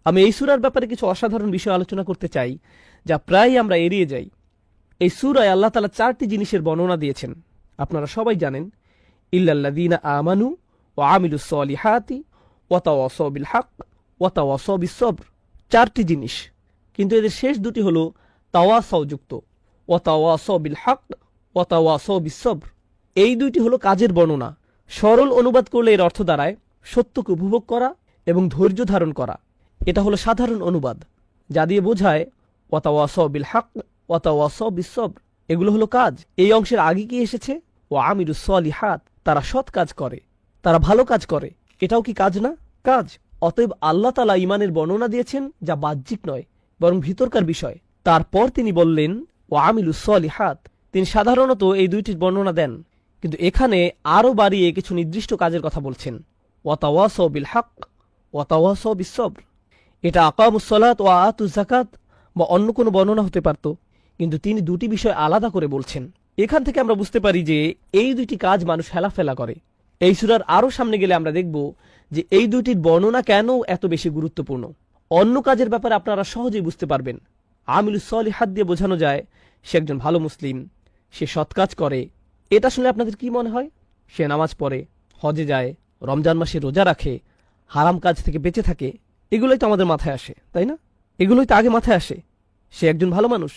আমি এই সূরার ব্যাপারে কিছু অসাধারণ বিষয় আলোচনা করতে চাই, যা প্রায় আমরা এড়িয়ে যাই। এই সূরায় আল্লাহ তাআলা 4টি জিনিসের বর্ণনা দিয়েছেন। আপনারা সবাই জানেন, ইল্লাল্লাযীনা আমানু ওয়া আমিলুস সলিহাতি ওয়া তাওয়াসাউ বিল হক ওয়া তাওয়াসাউ বিস সবর। 4টি জিনিস, কিন্তু এদের শেষ দুটি হলো তাওয়াসাউ যুক্ত, ওয়া তাওয়াসাউ বিল হক ওয়া তাওয়াসাউ বিস সবর। এই দুইটি হলো কাজের বর্ণনা। সরল অনুবাদ করলে এর অর্থ দাঁড়ায় সত্যকে উপভোগ করা এবং ধৈর্য ধারণ করা। এটা হলো সাধারণ অনুবাদ, যা দিয়ে বোঝায় ওয়া তাওয়াসাউ বিল হক ওয়া তাওয়াসাউ বিস সবর। এগুলো হলো কাজ। এই অংশের আগে কি এসেছে? ওয়া আমিলুস সলিহাত, তারা সৎ কাজ করে, তারা ভালো কাজ করে। এটাও কি কাজ না? কাজ। অতএব আল্লাহ তাআলা ঈমানের বর্ণনা দিয়েছেন, যা বাহ্যিক নয় বরং ভিতরকার বিষয়। তারপর তিনি বললেন ওয়া আমিলুস সলিহাত। তিনি সাধারণত এই দুইটির বর্ণনা দেন, কিন্তু এখানে আরও বাড়িয়ে কিছু নির্দিষ্ট কাজের কথা বলছেন। ওয়া তাওয়াসাউ বিল হক ওয়া তাওয়াসাউ বিস সবর। এটা আকামুস সালাত ওয়া আতুজ যাকাত বা অন্য কোনো বর্ণনা হতে পারত, কিন্তু তিনি দুটি বিষয় আলাদা করে বলছেন। এখান থেকে আমরা বুঝতে পারি যে এই দুইটি কাজ মানুষ হেলাফেলা করে। এই সূরার আরও সামনে গেলে আমরা দেখব যে এই দুইটির বর্ণনা কেন এত বেশি গুরুত্বপূর্ণ। অন্য কাজের ব্যাপারে আপনারা সহজেই বুঝতে পারবেন। আমিলুস সলিহাত দিয়ে বোঝানো যায় সে একজন ভালো মুসলিম, সে সৎ কাজ করে। এটা শুনে আপনাদের কি মনে হয়? সে নামাজ পড়ে, হজে যায়, রমজান মাসে রোজা রাখে, হারাম কাজ থেকে বেঁচে থাকে। এগুলোই তো আমাদের মাথায় আসে, তাই না? এগুলোই তো আগে মাথায় আসে। সে একজন ভালো মানুষ,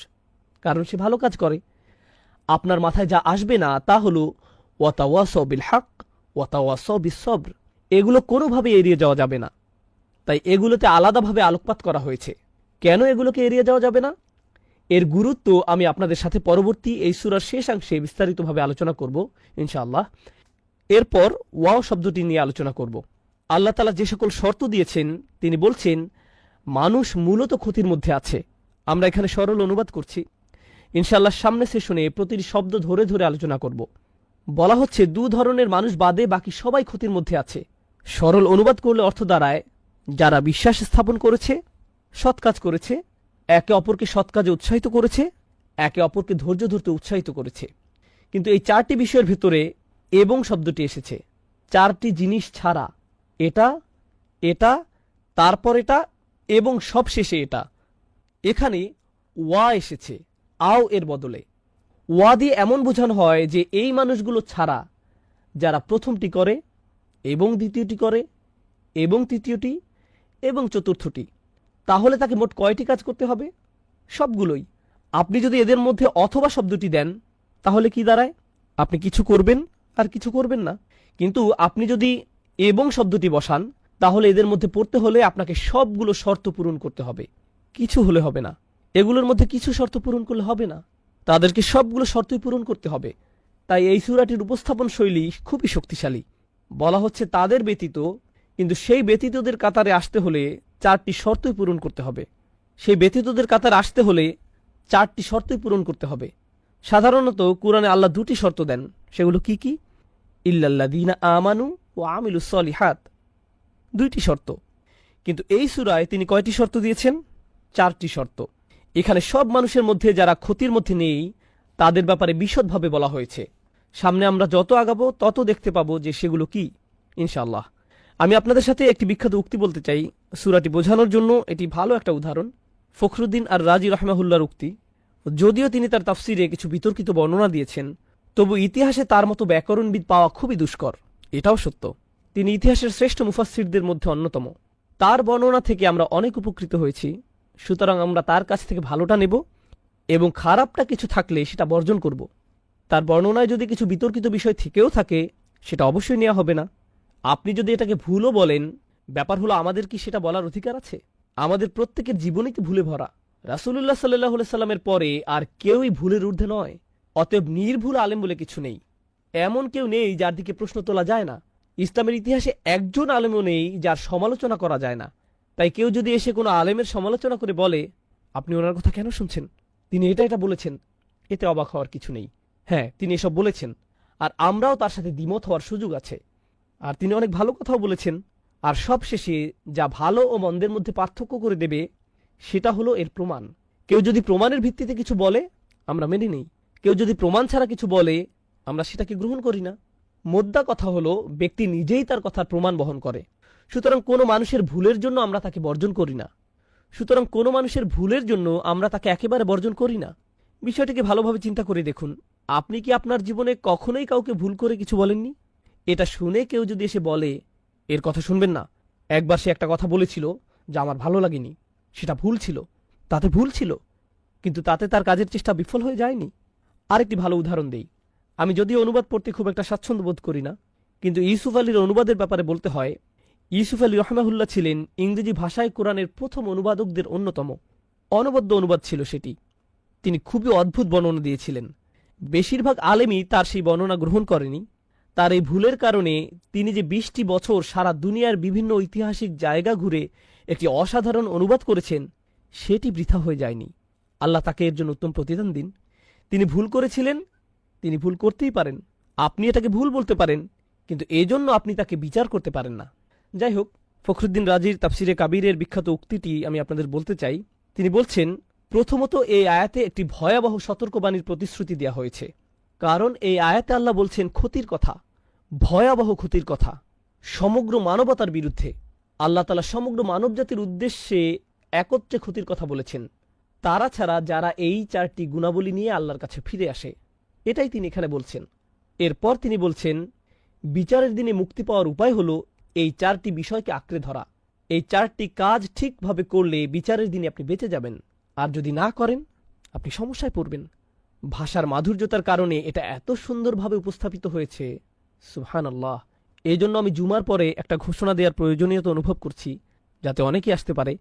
কারণ সে ভালো কাজ করে। আপনার মাথায় যা আসবে না তা হলো ওয়া তাওয়াসাউ বিল হক ওয়া তাওয়াসাউ বিস সবর। এগুলো কোনোভাবে এড়িয়ে যাওয়া যাবে না। তাই এগুলোতে আলাদাভাবে আলোকপাত করা হয়েছে। কেন এগুলোকে এড়িয়ে যাওয়া যাবে না? এর গুরুত্ব আমি আপনাদের সাথে পরবর্তী এই সূরার শেষাংশে বিস্তারিতভাবে আলোচনা করব ইনশাআল্লাহ। এরপর ওয়াও শব্দটি নিয়ে আলোচনা করব। আল্লাহ তাআলা যে সকল শর্ত দিয়েছেন, তিনি বলছেন মানুষ মূলত ক্ষতির মধ্যে আছে। আমরা এখানে সরল অনুবাদ করছি। ইনশাআল্লাহ সামনে সেশনে প্রতিটি শব্দ ধরে ধরে আলোচনা করব। বলা হচ্ছে 2 ধরনের মানুষ বাদে বাকি সবাই ক্ষতির মধ্যে আছে। সরল অনুবাদ করলে অর্থ দাঁড়ায় যারা বিশ্বাস স্থাপন করেছে, সৎ কাজ করেছে, একে অপরকে সৎ কাজে উৎসাহিত করেছে, একে অপরকে ধৈর্য ধরতে উৎসাহিত করেছে। কিন্তু এই 4টি বিষয়ের ভিতরে এবং শব্দটি এসেছে 4টি জিনিস ছাড়া। এটা, এটা, তারপর এটা এবং সবশেষে এটা। এখানে ওয়া এসেছে আও এর বদলে। ওয়া দিয়ে এমন বোঝানো হয় যে এই মানুষগুলো ছাড়া যারা প্রথমটি করে এবং দ্বিতীয়টি করে এবং তৃতীয়টি এবং চতুর্থটি, তাহলে তাকে মোট কয়টি কাজ করতে হবে? সবগুলোই। আপনি যদি এদের মধ্যে অথবা শব্দটি দেন, তাহলে কি দাঁড়ায়? আপনি কিছু করবেন আর কিছু করবেন না। কিন্তু আপনি যদি এবং শব্দটি বসান, তাহলে এদের মধ্যে পড়তে হলে আপনাকে সবগুলো শর্ত পূরণ করতে হবে। কিছু হলে হবে না। এগুলোর মধ্যে কিছু শর্ত পূরণ করলে হবে না, তাদেরকে সবগুলো শর্তই পূরণ করতে হবে। তাই এই সূরাটির উপস্থাপন শৈলী খুবই শক্তিশালী। বলা হচ্ছে তাদের ব্যতীত, কিন্তু সেই ব্যতীতদের কাতারে আসতে হলে 4টি শর্তই পূরণ করতে হবে। সেই ব্যতীতদের কাতারে আসতে হলে 4টি শর্তই পূরণ করতে হবে। সাধারণত কুরআনে আল্লাহ 2টি শর্ত দেন। সেগুলো কি কি? ইল্লাল্লাযীনা আমানু ওয়া আমিলুস সলিহাত, 2টি শর্ত। কিন্তু এই সূরায় তিনি কয়টি শর্ত দিয়েছেন? 4টি শর্ত। এখানে সব মানুষের মধ্যে যারা ক্ষতির মধ্যে নেই, তাদের ব্যাপারে বিশদভাবে বলা হয়েছে। সামনে আমরা যত আগাবো তত দেখতে পাবো যে সেগুলো কি ইনশাআল্লাহ। আমি আপনাদের সাথে একটি বিখ্যাত উক্তি বলতে চাই সূরাটি বোঝানোর জন্য। এটি ভালো একটা উদাহরণ। ফখরুদ্দিন আর রাজি রাহমাহুল্লাহর উক্তি। যদিও তিনি তার তাফসিরে কিছু বিতর্কিত বর্ণনা দিয়েছেন, তবু ইতিহাসে তার মতো ব্যাকরণবিদ পাওয়া খুবই দুষ্কর। এটাও সত্য। তিনি ইতিহাসের শ্রেষ্ঠ মুফাসসিরদের মধ্যে অন্যতম। তার বর্ণনা থেকে আমরা অনেক উপকৃত হয়েছি। সুতরাং আমরা তার কাছ থেকে ভালোটা নেব এবং খারাপটা কিছু থাকলে সেটা বর্জন করব। তার বর্ণনায় যদি কিছু বিতর্কিত বিষয় থেকেও থাকে, সেটা অবশ্যই নেওয়া হবে না। আপনি যদি এটাকে ভুলও বলেন, ব্যাপার হলো আমাদের কি সেটা বলার অধিকার আছে? আমাদের প্রত্যেকের জীবনই তো ভুলে ভরা। রাসূলুল্লাহ সাল্লাল্লাহু আলাইহি সাল্লামের পরে আর কেউই ভুলের ঊর্ধ্বে নয়। অতএব নির্ভুল আলেম বলে কিছু নেই। এমন কেউ নেই যার দিকে প্রশ্ন তোলা যায় না। ইসলামের ইতিহাসে একজন আলেমও নেই যার সমালোচনা করা যায় না। তাই কেউ যদি এসে কোনো আলেমের সমালোচনা করে বলে, আপনি ওনার কথা কেন শুনছেন, তিনি এটা বলেছেন, এতে অবাক হওয়ার কিছু নেই। হ্যাঁ, তিনি এসব বলেছেন, আর আমরাও তার সাথে দ্বিমত হওয়ার সুযোগ আছে। আর তিনি অনেক ভালো কথাও বলেছেন। আর সবশেষে যা ভালো ও মন্দের মধ্যে পার্থক্য করে দেবে, সেটা হলো এর প্রমাণ। কেউ যদি প্রমাণের ভিত্তিতে কিছু বলে, আমরা মেনে নিই। কেউ যদি প্রমাণ ছাড়া কিছু বলে, আমরা সেটাকে গ্রহণ করি না। মোদ্দা কথা হলো ব্যক্তি নিজেই তার কথার প্রমাণ বহন করে। সুতরাং কোনো মানুষের ভুলের জন্য আমরা তাকে বর্জন করি না। সুতরাং কোনো মানুষের ভুলের জন্য আমরা তাকে একেবারে বর্জন করি না। বিষয়টিকে ভালোভাবে চিন্তা করে দেখুন, আপনি কি আপনার জীবনে কখনোই কাউকে ভুল করে কিছু বলেননি? এটা শুনে কেউ যদি এসে বলে এর কথা শুনবেন না, একবার সে একটা কথা বলেছিল যা আমার ভালো লাগেনি, সেটা ভুল ছিল, তাতে ভুল ছিল, কিন্তু তাতে তার কাজের চেষ্টা বিফল হয়ে যায়নি। আরেকটি ভালো উদাহরণ দেই। আমি যদিও অনুবাদ পড়তে খুব একটা স্বাচ্ছন্দ্য বোধ করি না, কিন্তু ইউসুফ আলীর অনুবাদের ব্যাপারে বলতে হয়, ইউসুফ আলী রহমাহুল্লাহ ছিলেন ইংরেজি ভাষায় কোরআনের প্রথম অনুবাদকদের অন্যতম। অনবদ্য অনুবাদ ছিল সেটি। তিনি খুবই অদ্ভুত বর্ণনা দিয়েছিলেন। বেশিরভাগ আলেমই তার সেই বর্ণনা গ্রহণ করেনি। তার এই ভুলের কারণে তিনি যে 20টি বছর সারা দুনিয়ার বিভিন্ন ঐতিহাসিক জায়গা ঘুরে একটি অসাধারণ অনুবাদ করেছেন, সেটি বৃথা হয়ে যায়নি। আল্লাহ তাকে এর জন্য উত্তম প্রতিদান দিন। তিনি ভুল করেছিলেন, তিনি ভুল করতেই পারেন। আপনি এটাকে ভুল বলতে পারেন, কিন্তু এজন্য আপনি তাকে বিচার করতে পারেন না। যাই হোক, ফখরুদ্দিন রাজির তাফসিরে কাবিরের বিখ্যাত উক্তিটি আমি আপনাদের বলতে চাই। তিনি বলছেন, প্রথমত এই আয়াতে একটি ভয়াবহ সতর্কবাণীর প্রতিশ্রুতি দেওয়া হয়েছে। কারণ এই আয়াতে আল্লাহ বলছেন ক্ষতির কথা, ভয়াবহ ক্ষতির কথা, সমগ্র মানবতার বিরুদ্ধে। আল্লাহ তাআলা সমগ্র মানবজাতির উদ্দেশ্যে একত্রে ক্ষতির কথা বলেছেন, তারা ছাড়া যারা এই 4টি গুণাবলী নিয়ে আল্লাহর কাছে ফিরে আসে। এটাই তিনি এখানে বলছেন। এরপর তিনি বলছেন, বিচারের দিনে মুক্তি পাওয়ার উপায় হলো এই 4টি বিষয়কে আঁকড়ে ধরা। এই 4টি কাজ ঠিকভাবে করলে বিচারের দিনে আপনি বেঁচে যাবেন, আর যদি না করেন আপনি সমস্যায় পড়বেন। ভাষার মাধুর্যতার কারণে এটা এত সুন্দরভাবে উপস্থাপিত হয়েছে, সুবহানাল্লাহ। এই জন্য আমি জুমার পরে একটা ঘোষণা দেওয়ার প্রয়োজনীয়তা অনুভব করছি, যাতে অনেকেই আসতে পারে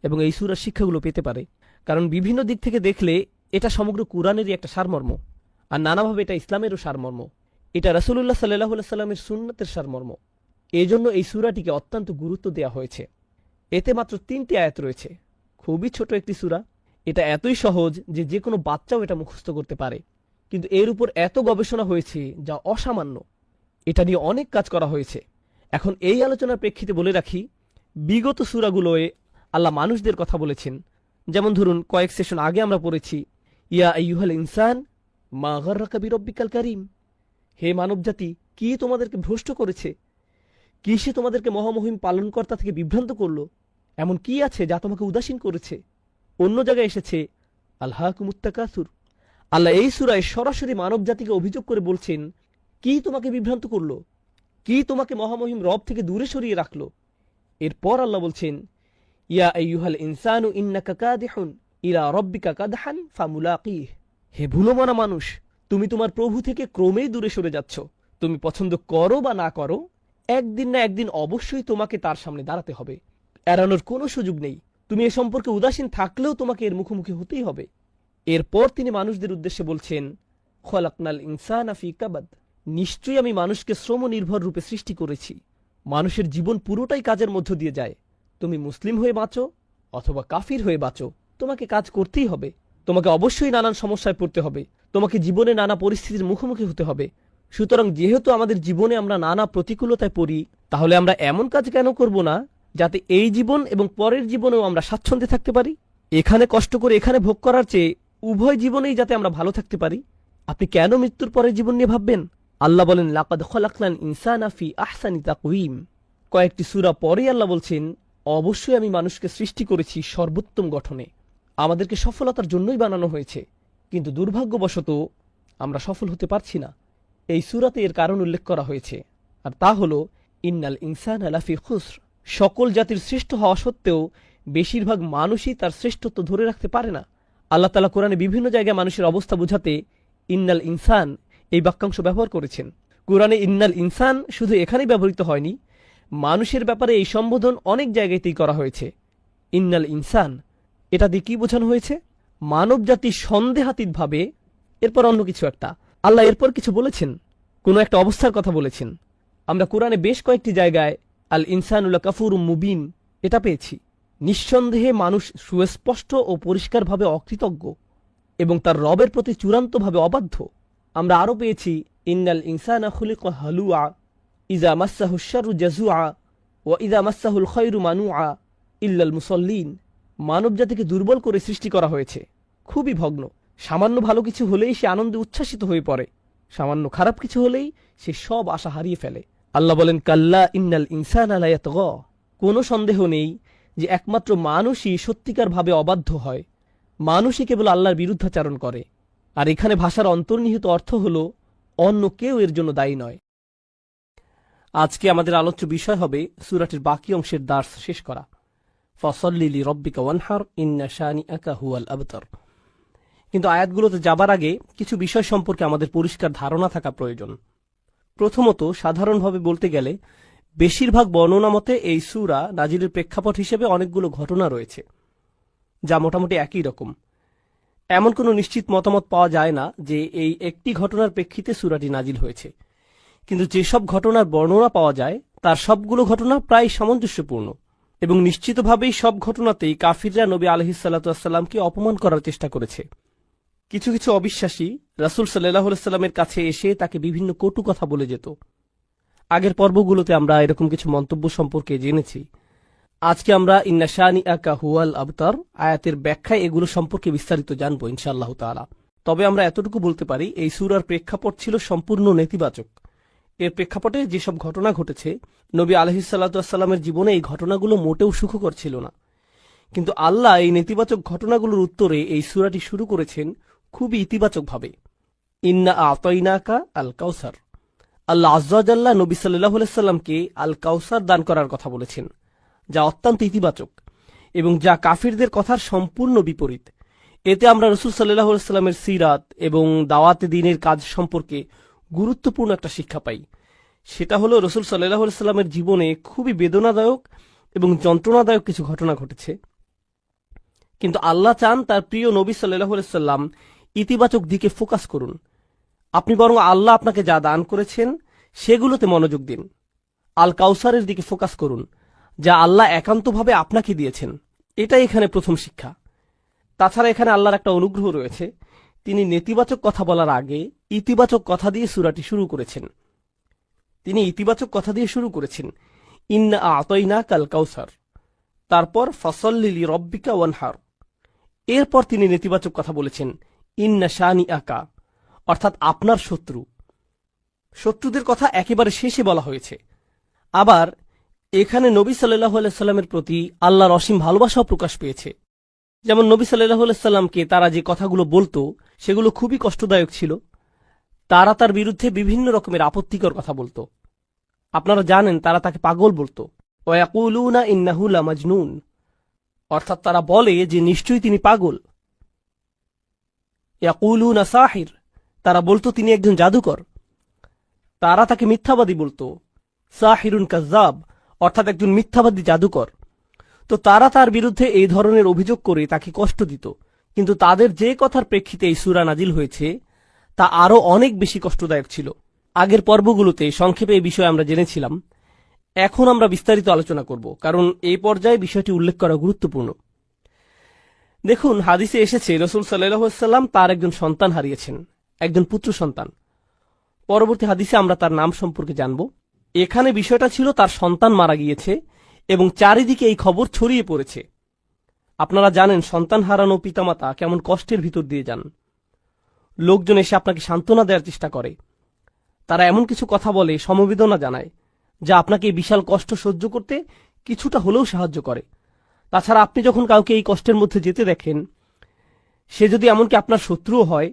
এবং এই সূরার শিক্ষাগুলো পেতে পারে। কারণ বিভিন্ন দিক থেকে দেখলে এটা সমগ্র কুরআনেরই একটা সারমর্ম, আর নানাভাবে এটা ইসলামেরও সারমর্ম। এটা রাসূলুল্লাহ সাল্লাল্লাহু আলাইহি সাল্লামের সুন্নতের সারমর্ম। এই জন্য এই সূরাটিকে অত্যন্ত গুরুত্ব দেওয়া হয়েছে। এতে মাত্র 3টি আয়াত রয়েছে, খুবই ছোট একটি সূরা। এটা এতই সহজ যে যে কোনো বাচ্চাও এটা মুখস্থ করতে পারে, কিন্তু এর উপর এত গবেষণা হয়েছে যা অসামান্য। এটা নিয়ে অনেক কাজ করা হয়েছে। এখন এই আলোচনার প্রেক্ষিতে বলে রাখি, বিগত সূরাগুলোয় আল্লাহ মানুষদের কথা বলেছেন। যেমন ধরুন, কয়েক সেশন আগে আমরা পড়েছি, ইয়া আইয়ুহাল ইনসান মা গাররাকা বিরব্বিকাল কারীম। হে মানবজাতি, কি তোমাদেরকে ভ্রষ্ট করেছে? কি সে তোমাদেরকে মহামহিম পালনকর্তা থেকে বিভ্রান্ত করল? এমন কি আছে যা তোমাকে উদাসীন করেছে? অন্য জায়গায় এসেছে আলহাকুমুত তাকাসুর। আল্লাহ এই সূরায় সরাসরি মানবজাতিকে অভিযোগ করে বলছেন, কি তোমাকে বিভ্রান্ত করল? কি তোমাকে মহামহিম রব থেকে দূরে সরিয়ে রাখল? এরপর আল্লাহ বলছেন, ইয়া আইয়ুহাল ইনসানু ইন্নাকা কাদিহুন ইলা রাব্বিকা কাদহান ফামুলাকিহ। হে ভুলোমনা মানুষ, তুমি তোমার প্রভু থেকে ক্রমেই দূরে সরে যাচ্ছ। তুমি পছন্দ করো বা না করো, একদিন না একদিন অবশ্যই তোমাকে তার সামনে দাঁড়াতে হবে, এড়ানোর কোনো সুযোগ নেই। তুমি এ সম্পর্কে উদাসীন থাকলেও তোমাকে এর মুখোমুখি হতেই হবে। এরপর তিনি মানুষদের উদ্দেশ্যে বলছেন, খলাকনাল ইনসানা ফি কাবাদ। নিশ্চয়ই আমি মানুষকে শ্রম নির্ভর রূপে সৃষ্টি করেছি। মানুষের জীবন পুরোটাই কাজের মধ্য দিয়ে যায়। তুমি মুসলিম হয়ে বাঁচো অথবা কাফির হয়ে বাঁচো, তোমাকে কাজ করতেই হবে। তোমাকে অবশ্যই নানান সমস্যায় পড়তে হবে, তোমাকে জীবনে নানা পরিস্থিতির মুখোমুখি হতে হবে। সুতরাং যেহেতু আমাদের জীবনে আমরা নানা প্রতিকূলতায় পড়ি, তাহলে আমরা এমন কাজ কেন করব না যাতে এই জীবন এবং পরের জীবনেও আমরা স্বাচ্ছন্দ্যে থাকতে পারি? এখানে কষ্ট করে এখানে ভোগ করার চেয়ে উভয় জীবনেই যাতে আমরা ভালো থাকতে পারি। আপনি কেন মৃত্যুর পরের জীবন নিয়ে ভাববেন? আল্লাহ বলেন, লাকাদ খলাকনাল ইনসানা ফি আহসানি তাকওয়িম। কয়েকটি সূরা পরেই আল্লাহ বলছেন, অবশ্যই আমি মানুষকে সৃষ্টি করেছি সর্বোত্তম গঠনে। আমাদেরকে সফলতার জন্যই বানানো হয়েছে, কিন্তু দুর্ভাগ্যবশত আমরা সফল হতে পারছি না। এই সূরাতে এর কারণ উল্লেখ করা হয়েছে, আর তা হল ইন্নাল ইনসানা লাফি খুসর। সকল জাতির শ্রেষ্ঠ হওয়া সত্ত্বেও বেশিরভাগ মানুষই তার শ্রেষ্ঠত্ব ধরে রাখতে পারে না। আল্লাহ তাআলা কোরআনে বিভিন্ন জায়গায় মানুষের অবস্থা বোঝাতে ইন্নাল ইনসান এই বাক্যাংশ ব্যবহার করেছেন। কোরআনে ইন্নাল ইনসান শুধু এখানেই ব্যবহৃত হয়নি, মানুষের ব্যাপারে এই সম্বোধন অনেক জায়গাতেই করা হয়েছে। ইন্নাল ইনসান, এটা দিয়ে কি বোঝানো হয়েছে? মানব জাতি সন্দেহাতীতভাবে, এরপর অন্য কিছু একটা। আল্লাহ এরপর কিছু বলেছেন, কোনো একটা অবস্থার কথা বলেছেন। আমরা কোরআনে বেশ কয়েকটি জায়গায় আল ইনসানুল কাফুরুম মুবিন এটা পেয়েছি। নিঃসন্দেহে মানুষ সুস্পষ্ট ও পরিষ্কারভাবে অকৃতজ্ঞ এবং তার রবের প্রতি চূড়ান্তভাবে অবাধ্য। আমরা আরও পেয়েছি ইন্নাল ইনসানা খুলিকা হালুআ ইযা মাসসাহুশ শাররু জাজুআ ওয়া ইযা মাসসাহুল খায়রু মানুআ ইল্লাল মুসাল্লিন। মানব জাতিকে দুর্বল করে সৃষ্টি করা হয়েছে, খুবই ভগ্ন। সামান্য ভালো কিছু হলেই সে আনন্দে উচ্ছ্বাসিত হয়ে পড়ে, সামান্য খারাপ কিছু হলেই সে সব আশা হারিয়ে ফেলে। আল্লাহ বলেন, কাল্লা ইন্নাল ইনসানা লা ইয়াতগা। কোনো সন্দেহ নেই যে একমাত্র মানুষই সত্যিকারভাবে অবাধ্য হয়, মানুষই কেবল আল্লাহর বিরুদ্ধাচারণ করে। আর এখানে ভাষার অন্তর্নিহিত অর্থ হল অন্য কেউ এর জন্য দায়ী নয়। আজকে আমাদের আলোচ্য বিষয় হবে সূরাটির বাকি অংশের দার্স শেষ করা। ফসল্লি লিরব্বিকা ওয়ানহার ইন্না শানিআকা হুয়াল আবতার। কিন্তু আয়াতগুলোতে যাবার আগে কিছু বিষয় সম্পর্কে আমাদের পরিষ্কার ধারণা থাকা প্রয়োজন। প্রথমত, সাধারণভাবে বলতে গেলে বেশিরভাগ বর্ণনা মতে এই সূরা নাজিলের প্রেক্ষাপট হিসেবে অনেকগুলো ঘটনা রয়েছে, যা মোটামুটি একই রকম। এমন কোনো নিশ্চিত মতামত পাওয়া যায় না যে এই একটি ঘটনার প্রেক্ষিতে সূরাটি নাজিল হয়েছে। কিন্তু যেসব ঘটনার বর্ণনা পাওয়া যায় তার সবগুলো ঘটনা প্রায় সামঞ্জস্যপূর্ণ, এবং নিশ্চিতভাবেই সব ঘটনাতেই কাফিররা নবী আলাইহিসসালাতু ওয়াসসালামকে অপমান করার চেষ্টা করেছে। কিছু কিছু অবিশ্বাসী রাসূল সাল্লাল্লাহু আলাইহি ওয়াসাল্লামের কাছে এসে তাকে বিভিন্ন কটু কথা বলে যেত। আগের পর্বগুলোতে আমরা এরকম কিছু মন্তব্য সম্পর্কে জেনেছি। আজকে আমরা ইন্না শানিআকা হুয়াল আবতার আয়াতের ব্যাখ্যায় এগুলো সম্পর্কে বিস্তারিত জানবো ইনশাআল্লাহ তাআলা। তবে আমরা এতটুকু বলতে পারি, এই সূরার প্রেক্ষাপট ছিল সম্পূর্ণ নেতিবাচক। এর প্রেক্ষাপটে যেসব ঘটনা ঘটেছে, নবী আলাইহিসসালাতু ওয়াসসালামের জীবনে এই ঘটনাগুলো মোটেও সুখকর ছিল না। কিন্তু আল্লাহ এই নেতিবাচক ঘটনাগুলোর উত্তরে এই সূরাটি শুরু করেছেন খুবই ইতিবাচকভাবে। ইন্না আতাইনাকা আল কাউসার। আল্লাহ আযজা ওয়া জাল্লা নবী সাল্লাল্লাহু আলাইহি সাল্লামকে আল কাউসার দান করার কথা বলেছেন, যা অত্যন্ত ইতিবাচক এবং যা কাফিরদের কথার সম্পূর্ণ বিপরীত। এতে আমরা রাসূল সাল্লাল্লাহু আলাইহি সাল্লামের সিরাত এবং দাওয়াতে দ্বীনের কাজ সম্পর্কে গুরুত্বপূর্ণ একটা শিক্ষা পাই। সেটা হলো রাসূল সাল্লাল্লাহু আলাইহি সাল্লামের জীবনে খুবই বেদনাদায়ক এবং যন্ত্রণাদায়ক কিছু ঘটনা ঘটেছে, কিন্তু আল্লাহ চান তার প্রিয় নবী সাল্লাল্লাহু আলাইহি সাল্লাম ইতিবাচক দিকে ফোকাস করুন। আপনি বরং আল্লাহ আপনাকে যা দান করেছেন সেগুলোতে মনোযোগ দিন। আল কাউসারের দিকে ফোকাস করুন, যা আল্লাহ একান্তভাবে আপনাকে দিয়েছেন। এটাই এখানে প্রথম শিক্ষা। তাছাড়া এখানে আল্লাহর একটা অনুগ্রহ রয়েছে, তিনি নেতিবাচক কথা বলার আগে ইতিবাচক কথা দিয়ে সূরাটি শুরু করেছেন। তিনি ইতিবাচক কথা দিয়ে শুরু করেছেন, ইন্না আতাইনাকা আল কাউসার, তারপর ফসল্লি লিরব্বিকা ওয়ানহার। এরপর তিনি নেতিবাচক কথা বলেছেন, ইন্না শানিআকা, অর্থাৎ আপনার শত্রু। শত্রুদের কথা একেবারে শেষে বলা হয়েছে। আবার এখানে নবী সাল্লাল্লাহু আলাইহি সাল্লামের প্রতি আল্লাহর অসীম ভালোবাসাও প্রকাশ পেয়েছে। যেমন নবী সাল্লাল্লাহু আলাইহি সাল্লামকে তারা যে কথাগুলো বলতো সেগুলো খুবই কষ্টদায়ক ছিল। তারা তার বিরুদ্ধে বিভিন্ন রকমের আপত্তিকর কথা বলতো। আপনারা জানেন তারা তাকে পাগল বলতো। ওয়া ইয়াকুলুনা ইন্নাহু লামাজনুন, অর্থাৎ তারা বলে যে নিশ্চয়ই তিনি পাগল। ইয়াকুলুনা সাহির, তারা বলতো তিনি একজন জাদুকর। তারা তাকে মিথ্যাবাদী বলতো, সাহিরুন কাজ্জাব, অর্থাৎ একজন মিথ্যাবাদী জাদুকর। তো তারা তার বিরুদ্ধে এই ধরনের অভিযোগ করে তাকে কষ্ট দিত। কিন্তু তাদের যে কথার প্রেক্ষিতে এই সূরা নাজিল হয়েছে তা আরও অনেক বেশি কষ্টদায়ক ছিল। আগের পর্বগুলোতে সংক্ষেপে এই বিষয়ে আমরা জেনেছিলাম। এখন আমরা বিস্তারিত আলোচনা করব, কারণ এই পর্যায়ে বিষয়টি উল্লেখ করা গুরুত্বপূর্ণ। দেখুন, হাদিসে এসেছে রাসূল সাল্লাল্লাহু আলাইহি সাল্লাম তার একজন সন্তান হারিয়েছেন, একজন পুত্র সন্তান। পরবর্তী হাদিসে আমরা তার নাম সম্পর্কে জানব। এখানে বিষয়টা ছিল তার সন্তান মারা গিয়েছে এবং চারিদিকে এই খবর ছড়িয়ে পড়েছে। আপনারা জানেন সন্তান হারানো পিতামাতা কেমন কষ্টের ভিতর দিয়ে যান। লোকজন এসে আপনাকে সান্ত্বনা দেওয়ার চেষ্টা করে। তারা এমন কিছু কথা বলে, সমবেদনা জানায়, যা আপনাকে এই বিশাল কষ্ট সহ্য করতে কিছুটা হলেও সাহায্য করে। তাছাড়া আপনি যখন কাউকে এই কষ্টের মধ্যে যেতে দেখেন, সে যদি এমনকি আপনার শত্রুও হয়,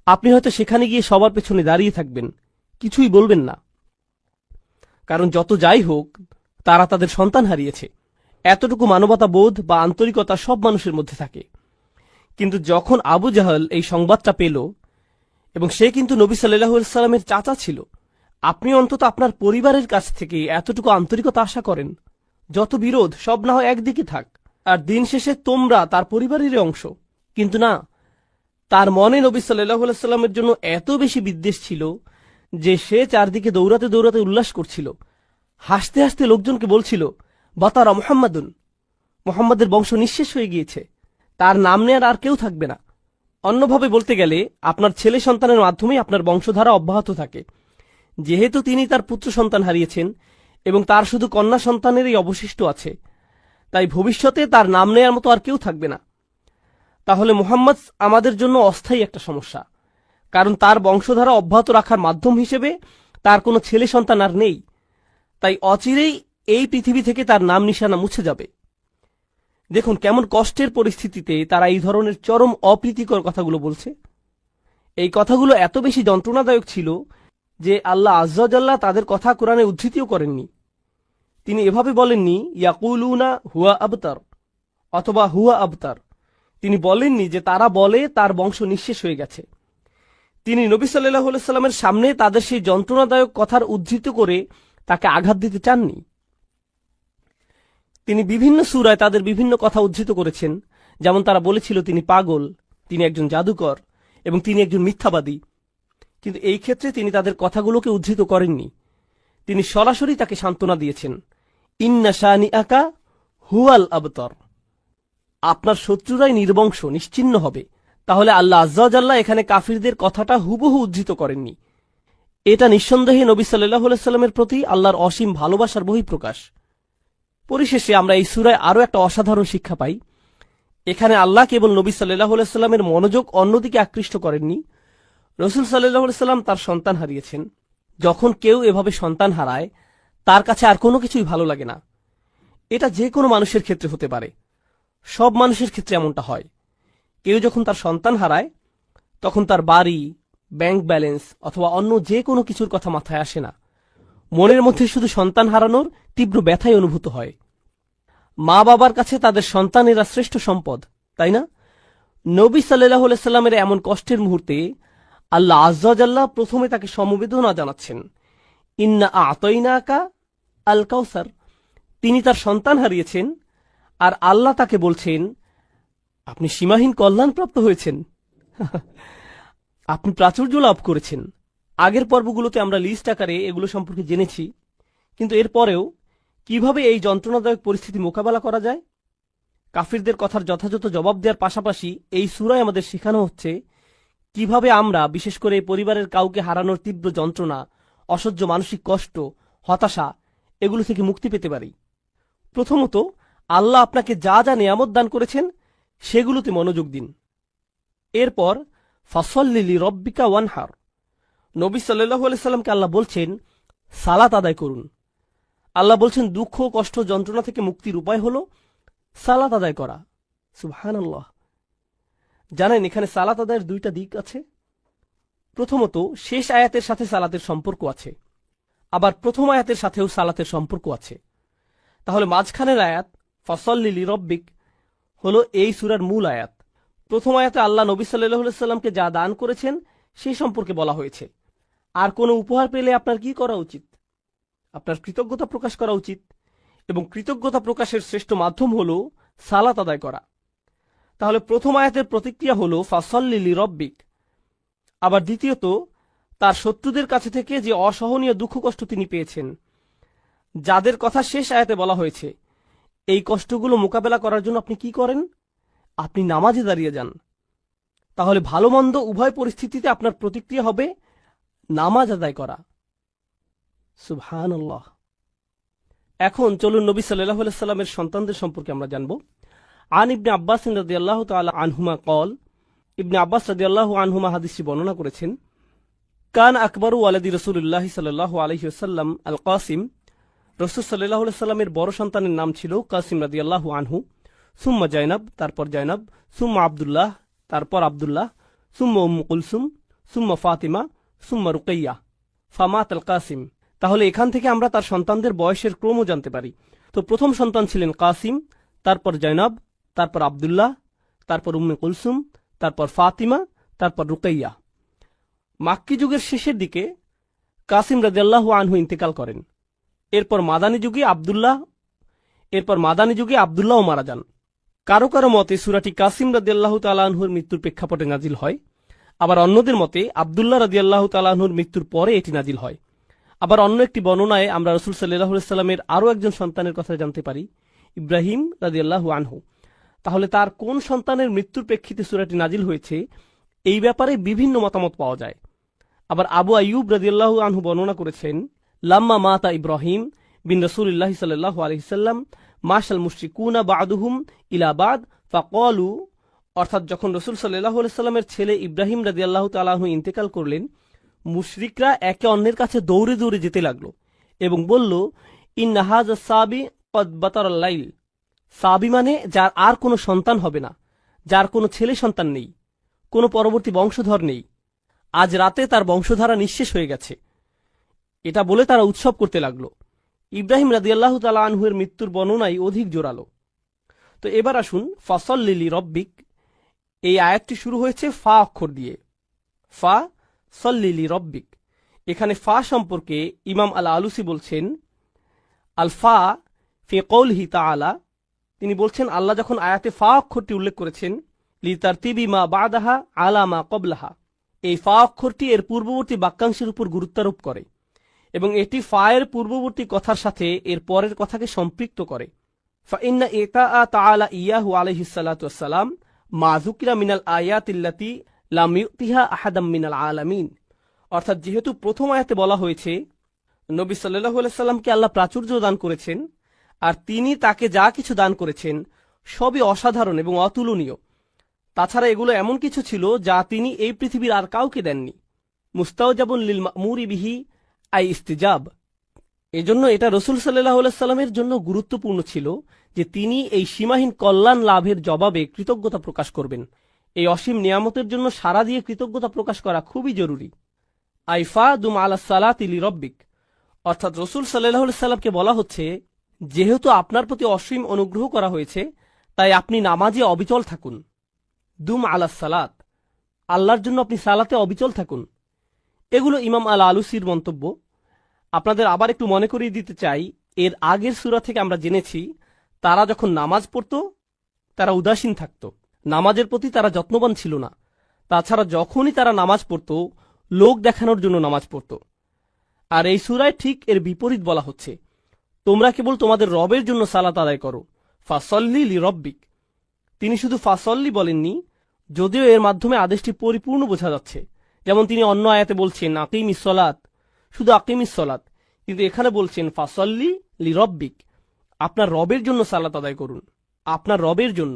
আপনি হয়তো সেখানে গিয়ে সবার পেছনে দাঁড়িয়ে থাকবেন, কিছুই বলবেন না। কারণ যত যাই হোক, তারা তাদের সন্তান হারিয়েছে। এতটুকু মানবতা বোধ বা আন্তরিকতা সব মানুষের মধ্যে থাকে। কিন্তু যখন আবু জাহল এই সংবাদটা পেল, এবং সে কিন্তু নবী সাল্লাল্লাহু আলাইহি সাল্লামের চাচা ছিল, আপনি অন্তত আপনার পরিবারের কাছ থেকে এতটুকু আন্তরিকতা আশা করেন। যত বিরোধ সব না হয় একদিকে থাক, আর দিন শেষে তোমরা তার পরিবারেরই অংশ। কিন্তু না, তার মনে নবী সাল্লাল্লাহু আলাইহি সাল্লামের জন্য এত বেশি বিদ্বেষ ছিল যে সে চারদিকে দৌড়াতে দৌড়াতে উল্লাস করছিল, হাসতে হাসতে লোকজনকে বলছিল, বাতারা মুহাম্মাদুন, মুহাম্মাদের বংশ নিঃশেষ হয়ে গিয়েছে, তার নাম নেয়ার আর কেউ থাকবে না। অন্যভাবে বলতে গেলে আপনার ছেলে সন্তানের মাধ্যমেই আপনার বংশধারা অব্যাহত থাকে। যেহেতু তিনি তার পুত্র সন্তান হারিয়েছেন এবং তার শুধু কন্যা সন্তানেরই অবশিষ্ট আছে, তাই ভবিষ্যতে তার নাম নেয়ার মতো আর কেউ থাকবে না। তাহলে মুহাম্মদ আমাদের জন্য অস্থায়ী একটা সমস্যা, কারণ তার বংশধারা অব্যাহত রাখার মাধ্যম হিসেবে তার কোনো ছেলে সন্তান আর নেই। তাই অচিরেই এই পৃথিবী থেকে তার নাম নিশানা মুছে যাবে। দেখুন কেমন কষ্টের পরিস্থিতিতে তারা এই ধরনের চরম অপ্রীতিকর কথাগুলো বলছে। এই কথাগুলো এত বেশি যন্ত্রণাদায়ক ছিল যে আল্লাহ আজ্জাল্লাহ তাদের কথা কোরআনে উদ্ধৃতিও করেননি। তিনি এভাবে বলেননি ইয়াকুলুনা হুয়া আবতার অথবা হুয়া আবতার। তিনি বলেননি যে তারা বলে তার বংশ নিঃশেষ হয়ে গেছে। তিনি নবী সাল্লাল্লাহু আলাইহি সাল্লামের সামনে তাদের সেই যন্ত্রণাদায়ক কথার উদ্ধৃত করে তাকে আঘাত দিতে চাননি। তিনি বিভিন্ন সূরায় তাদের বিভিন্ন কথা উদ্ধৃত করেছেন, যেমন তারা বলেছিল তিনি পাগল, তিনি একজন জাদুকর এবং তিনি একজন মিথ্যাবাদী। কিন্তু এই ক্ষেত্রে তিনি তাদের কথাগুলোকে উদ্ধৃত করেননি। তিনি সরাসরি তাকে সান্ত্বনা দিয়েছেন, ইন্না শানিআকা হুয়াল আবতার, আপনার শত্রুরাই নির্বংশ নিশ্চিহ্ন হবে। তাহলে আল্লাহ আজ্জাল্লাহ এখানে কাফিরদের কথাটা হুবহু উদ্ধৃত করেননি। এটা নিঃসন্দেহে নবী সাল্লাল্লাহু আলাইহি সাল্লামের প্রতি আল্লাহর অসীম ভালোবাসার বহিঃপ্রকাশ। পরিশেষে আমরা এই সূরায় আরও একটা অসাধারণ শিক্ষা পাই। এখানে আল্লাহ কেবল নবী সাল্লাল্লাহু আলাইহি সাল্লামের মনোযোগ অন্যদিকে আকৃষ্ট করেননি। রাসূল সাল্লাল্লাহু আলাইহি সাল্লাম তার সন্তান হারিয়েছেন। যখন কেউ এভাবে সন্তান হারায় তার কাছে আর কোনো কিছুই ভালো লাগে না। এটা যে কোনো মানুষের ক্ষেত্রে হতে পারে, সব মানুষের ক্ষেত্রে এমনটা হয়। কেউ যখন তার সন্তান হারায় তখন তার বাড়ি, ব্যাংক ব্যালেন্স অথবা অন্য যে কোনো কিছুর কথা মাথায় আসে না। মনের মধ্যে শুধু সন্তান হারানোর তীব্র ব্যথাই অনুভূত হয়। মা বাবার কাছে তাদের সন্তানেরা শ্রেষ্ঠ সম্পদ, তাই না? নবী সাল্লাল্লাহু আলাইহি সাল্লামের এমন কষ্টের মুহূর্তে আল্লাহ আজ্জাল্লাহ প্রথমে তাকে সমবেদনা জানাচ্ছেন, ইন্না আ'তাইনাকা আল কাউসার। তিনি তার সন্তান হারিয়েছেন আর আল্লাহ তাকে বলছেন আপনি সীমাহীন কল্যাণপ্রাপ্ত হয়েছেন, আপনি প্রাচুর্য লাভ করেছেন। আগের পর্বগুলোতে আমরা লিস্ট আকারে এগুলো সম্পর্কে জেনেছি, কিন্তু এরপরেও কিভাবে এই যন্ত্রণাদায়ক পরিস্থিতি মোকাবেলা করা যায়, কাফিরদের কথার যথাযথ জবাব দেওয়ার পাশাপাশি এই সূরায় আমাদের শেখানো হচ্ছে কিভাবে আমরা বিশেষ করে পরিবারের কাউকে হারানোর তীব্র যন্ত্রণা, অসহ্য মানসিক কষ্ট, হতাশা এগুলো থেকে মুক্তি পেতে পারি। প্রথমত, আল্লাহ আপনাকে যা যা নিয়ামত দান করেছেন সেগুলোতে মনোযোগ দিন। এরপর ফাসল্লি লিরাব্বিকা ওয়ানহার, নবী সাল্লাল্লাহু আলাইহি সাল্লামকে আল্লাহ বলছেন সালাত আদায় করুন। আল্লাহ বলছেন দুঃখ, কষ্ট, যন্ত্রণা থেকে মুক্তির উপায় হল সালাত আদায় করা। সুবহানাল্লাহ। জানেন এখানে সালাত আদায়ের দুইটা দিক আছে। প্রথমত, শেষ আয়াতের সাথে সালাতের সম্পর্ক আছে, আবার প্রথম আয়াতের সাথেও সালাতের সম্পর্ক আছে। তাহলে মাঝখানের আয়াত ফাসল্লি লিরাব্বিক হল এই সূরার মূল আয়াত। প্রথম আয়াতে আল্লাহ নবী সাল্লাল্লাহু আলাইহি সাল্লামকে যা দান করেছেন সেই সম্পর্কে বলা হয়েছে। আর কোনো উপহার পেলে আপনার কি করা উচিত? আপনার কৃতজ্ঞতা প্রকাশ করা উচিত, এবং কৃতজ্ঞতা প্রকাশের শ্রেষ্ঠ মাধ্যম হল সালাত আদায় করা। তাহলে প্রথম আয়াতের প্রতিক্রিয়া হল ফাসল্লি লিরাব্বিক। আবার দ্বিতীয়ত, তার শত্রুদের কাছে থেকে যে অসহনীয় দুঃখ কষ্ট তিনি পেয়েছেন, যাদের কথা শেষ আয়াতে বলা হয়েছে, এই কষ্টগুলো মোকাবেলা করার জন্য আপনি কি করেন? আপনি নামাজে দাঁড়িয়ে যান। তাহলে ভালো মন্দ উভয় পরিস্থিতিতে আপনার প্রতিক্রিয়া হবে নামাজ আদায় করা। সুবহানাল্লাহ। এখন চলুন নবী সাল্লাল্লাহু আলাইহি সাল্লামের সন্তানদের সম্পর্কে আমরা জানব। আন ইবনে আব্বাস রাদিয়াল্লাহু তাআলা আনহুমা কল, ইবনে আব্বাস রাদিয়াল্লাহু আনহুমা হাদিসটি বর্ণনা করেছেন, কান আকবরু ওয়ালাদি রাসূলুল্লাহ সাল্লাল্লাহু আলাইহি ওয়াসাল্লাম আল কাসিম। রাসূল সাল্লাল্লাহু আলাইহি সাল্লামের বড় সন্তানের নাম ছিল কাসিম রাদিয়াল্লাহু আনহু। সুম্মা জাইনাব, তারপর জাইনাব, সুম্মা আব্দুল্লাহ, তারপর আব্দুল্লাহ, সুম্মা উম্মু কুলসুম, সুম্মা ফাতিমা, সুম্মা রুকাইয়া, ফামাত আল কাসিম। তাহলে এখান থেকে আমরা তার সন্তানদের বয়সের ক্রমও জানতে পারি। তো প্রথম সন্তান ছিলেন কাসিম, তারপর জাইনাব, তারপর আব্দুল্লাহ, তারপর উম্মে কুলসুম, তারপর ফাতিমা, তারপর রুকাইয়া। মাক্কি যুগের শেষের দিকে কাসিম রাদিয়াল্লাহু আনহু ইন্তেকাল করেন। এরপর মাদানী যুগে আব্দুল্লাহও মারা যান। কারো কারো মতে সূরাটি কাসিম রাদিয়াল্লাহু তাআলা আনহুর মৃত্যুর প্রেক্ষাপটে নাজিল হয়, আবার অন্যদের মতে আব্দুল্লাহ রাদিয়াল্লাহু তাআলা আনহুর মৃত্যুর পরে এটি নাজিল হয়। আবার অন্য একটি বর্ণনায় আমরা রাসূল সাল্লাল্লাহু আলাইহি সাল্লামের আরও একজন সন্তানের কথা জানতে পারি, ইব্রাহিম রাদিয়াল্লাহু আনহু। তাহলে তার কোন সন্তানের মৃত্যুর প্রেক্ষিতে সূরাটি নাজিল হয়েছে এই ব্যাপারে বিভিন্ন মতামত পাওয়া যায়। আবার আবু আইয়ুব রাদিয়াল্লাহু আনহু বর্ণনা করেছেন, লাম্মা মাতা ইব্রাহিম বিন রাসূলিল্লাহ সাল্লাল্লাহু আলাইহি সাল্লাম মাশাল মুশরিকুনা বা'দুহুম ইলা বা'দ ফাকালু, অর্থাৎ যখন রাসূল সাল্লাল্লাহু আলাইহি সাল্লামের ছেলে ইব্রাহিম রাদিয়াল্লাহু তাআলা আনহু ইন্তেকাল করলেন, মুশরিকরা একে অন্যের কাছে দৌড়ে দৌড়ে যেতে লাগলো এবং বলল, ইন্না হাযা সাবি কদ বাতারাল লাইল। সাবি মানে যার আর কোনো সন্তান হবে না, যার কোনো ছেলে সন্তান নেই, কোনো পরবর্তী বংশধর নেই। আজ রাতে তার বংশধারা নিঃশেষ হয়ে গেছে। এটা বলে তারা উৎসব করতে লাগলো। ইব্রাহিম রাদিয়াল্লাহু তাআলা আনহুর মৃত্যুর বর্ণনাই অধিক জোরালো। তো এবার আসুন, ফাসল্লি লিরব্বিক, এই আয়াতটি শুরু হয়েছে ফা অক্ষর দিয়ে। ফা সল্লি লিরব্বিক। এখানে ফা সম্পর্কে ইমাম আল আলুসি বলছেন, আল ফা ফি কওলিহি তাআলা, তিনি বলছেন আল্লাহ যখন আয়াতে ফা অক্ষরটি উল্লেখ করেছেন, লিতারতিবি মা বাদাহা আলা মা ক্বাবলাহা, এই ফা অক্ষরটি এর পূর্ববর্তী বাক্যাংশের উপর গুরুত্বারোপ করে এবং এটি ফা এর পূর্ববর্তী কথার সাথে এর পরের কথাকে সম্পৃক্ত করে। ফাইন্না ইতাআ তাআলা ইয়াহু আলাইহিস সালাতু ওয়াস সালাম মা যুকিরা মিনাল আয়াতিল্লাতি লাম ইউতিহা আহাদাম মিনাল আলামিন। অর্থাৎ যেহেতু প্রথম আয়াতে বলা হয়েছে নবী সাল্লাল্লাহু আলাইহি সাল্লামকে আল্লাহ প্রাচুর্য দান করেছেন, আর তিনি তাকে যা কিছু দান করেছেন সবই অসাধারণ এবং অতুলনীয়। তাছাড়া এগুলো এমন কিছু ছিল যা তিনি এই পৃথিবীর আর কাউকে দেননি। মুস্তাওজাবুন লিল মা'মুরি বিহি আই ইস্তিজাব। এজন্য এটা রসুল সাল্লাল্লাহু আলাইহি সাল্লামের জন্য গুরুত্বপূর্ণ ছিল যে তিনি এই সীমাহীন কল্যাণ লাভের জবাবে কৃতজ্ঞতা প্রকাশ করবেন। এই অসীম নিয়ামতের জন্য সারা দিয়ে কৃতজ্ঞতা প্রকাশ করা খুবই জরুরি। আইফা দুম আলা সালাতি লিরব্বিক, অর্থাৎ রসুল সাল্লাল্লাহু আলাইহি সাল্লামকে বলা হচ্ছে যেহেতু আপনার প্রতি অসীম অনুগ্রহ করা হয়েছে তাই আপনি নামাজে অবিচল থাকুন। দুম আলা সালাত, আল্লাহর জন্য আপনি সালাতে অবিচল থাকুন। এগুলো ইমাম আল আলুসির মন্তব্য। আপনাদের আবার একটু মনে করিয়ে দিতে চাই, এর আগের সূরা থেকে আমরা জেনেছি তারা যখন নামাজ পড়ত তারা উদাসীন থাকত, নামাজের প্রতি তারা যত্নবান ছিল না। তাছাড়া যখনই তারা নামাজ পড়ত লোক দেখানোর জন্য নামাজ পড়ত। আর এই সূরায় ঠিক এর বিপরীত বলা হচ্ছে, তোমরা কেবল তোমাদের রবের জন্য সালাত আদায় করো। ফাসল্লি লিরব্বিক, তিনি শুধু ফাসল্লি বলেননি, যদিও এর মাধ্যমে আদেশটি পরিপূর্ণ বোঝা যাচ্ছে। যেমন তিনি অন্য আয়াতে বলছেন আকিমিস সলাত, শুধু আকিমিস সলাত, কিন্তু এখানে বলছেন ফাসল্লি লিরব্বিক, আপনার রবের জন্য সালাত আদায় করুন, আপনার রবের জন্য।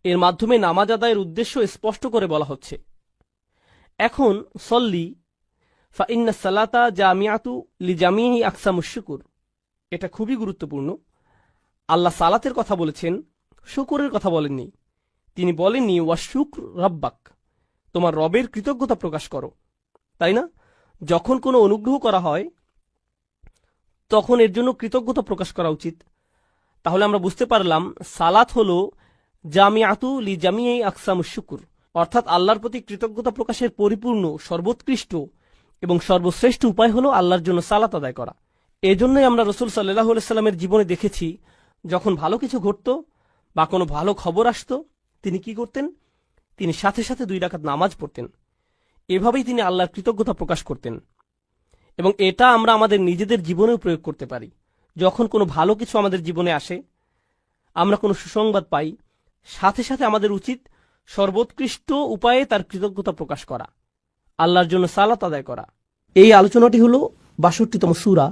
এর মাধ্যমে নামাজ আদায়ের উদ্দেশ্য স্পষ্ট করে বলা হচ্ছে। এখন সল্লি ফা ইন্না সালাতা জামিআতু লিজামিহি আকসামুশ শুকুর, এটা খুবই গুরুত্বপূর্ণ। আল্লাহ সালাতের কথা বলেছেন, শুকুরের কথা বলেননি। তিনি বলেননি ওয়াশুকর রব্বাক, তোমার রবের কৃতজ্ঞতা প্রকাশ করো, তাই না? যখন কোনো অনুগ্রহ করা হয় তখন এর জন্য কৃতজ্ঞতা প্রকাশ করা উচিত। তাহলে আমরা বুঝতে পারলাম সালাত হলো জামিআতু লিজামিহি আকসামুশ শুকুর, অর্থাৎ আল্লাহর প্রতি কৃতজ্ঞতা প্রকাশের পরিপূর্ণ, সর্বোৎকৃষ্ট এবং সর্বশ্রেষ্ঠ উপায় হলো আল্লাহর জন্য সালাত আদায় করা। এজন্যই আমরা রসুল সাল্লাল্লাহু আলাইহি সাল্লামের জীবনে দেখেছি যখন ভালো কিছু ঘটত বা কোনো ভালো খবর আসতো তিনি কি করতেন? তিনি সাথে সাথে 2 রাকাত নামাজ পড়তেন। এভাবেই তিনি আল্লাহর কৃতজ্ঞতা প্রকাশ করতেন। এবং এটা আমরা আমাদের নিজেদের জীবনেও প্রয়োগ করতে পারি। যখন কোনো ভালো কিছু আমাদের জীবনে আসে, আমরা কোনো সুসংবাদ পাই, সাথে সাথে আমাদের উচিত সর্বোৎকৃষ্ট উপায়ে তার কৃতজ্ঞতা প্রকাশ করা, আল্লাহর জন্য সালাত আদায় করা। এই আলোচনাটি হলো ৬২তম সূরা,